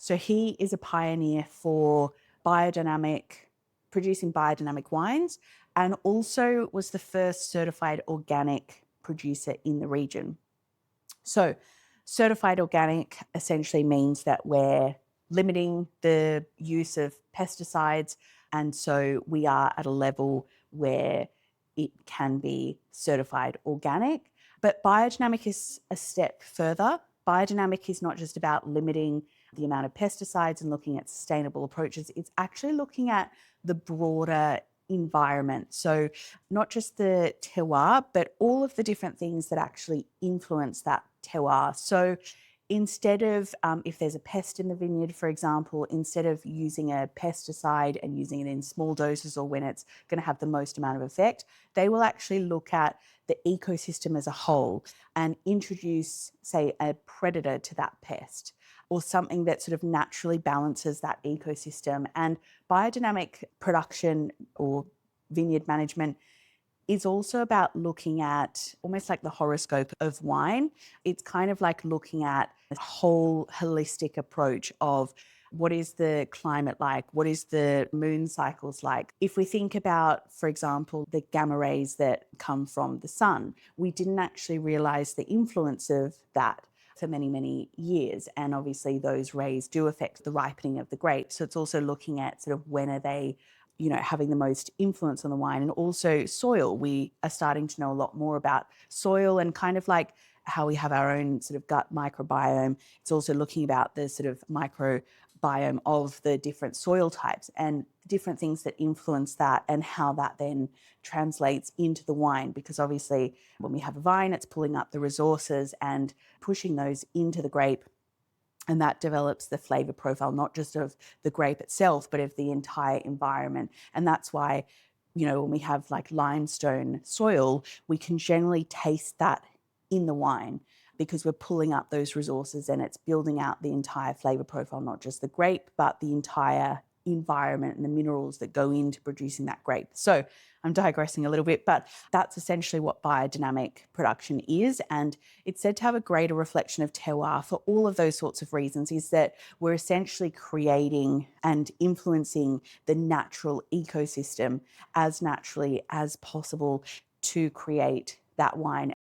So he is a pioneer for biodynamic, producing biodynamic wines, and also was the first certified organic producer in the region. So certified organic essentially means that we're limiting the use of pesticides. And so we are at a level where it can be certified organic. But biodynamic is a step further. Biodynamic is not just about limiting the amount of pesticides and looking at sustainable approaches. It's actually looking at the broader environment. So not just the terroir, but all of the different things that actually influence that terroir. So instead of, if there's a pest in the vineyard, for example, instead of using a pesticide and using it in small doses or when it's going to have the most amount of effect, they will actually look at the ecosystem as a whole and introduce, say, a predator to that pest or something that sort of naturally balances that ecosystem. And biodynamic production or vineyard management is also about looking at almost like the horoscope of wine. It's kind of like looking at a whole holistic approach of what is the climate like? What is the moon cycles like? If we think about, for example, the gamma rays that come from the sun, we didn't actually realize the influence of that for many, many years. And obviously those rays do affect the ripening of the grapes. So it's also looking at sort of when are they having the most influence on the wine. And also soil. We are starting to know a lot more about soil and kind of like how we have our own sort of gut microbiome. It's also looking about the sort of microbiome of the different soil types and different things that influence that and how that then translates into the wine. Because obviously when we have a vine, it's pulling up the resources and pushing those into the grape. And that develops the flavour profile, not just of the grape itself, but of the entire environment. And that's why, when we have like limestone soil, we can generally taste that in the wine because we're pulling up those resources and it's building out the entire flavour profile, not just the grape, but the entire environment and the minerals that go into producing that grape. So I'm digressing a little bit, but that's essentially what biodynamic production is. And it's said to have a greater reflection of terroir for all of those sorts of reasons, is that we're essentially creating and influencing the natural ecosystem as naturally as possible to create that wine.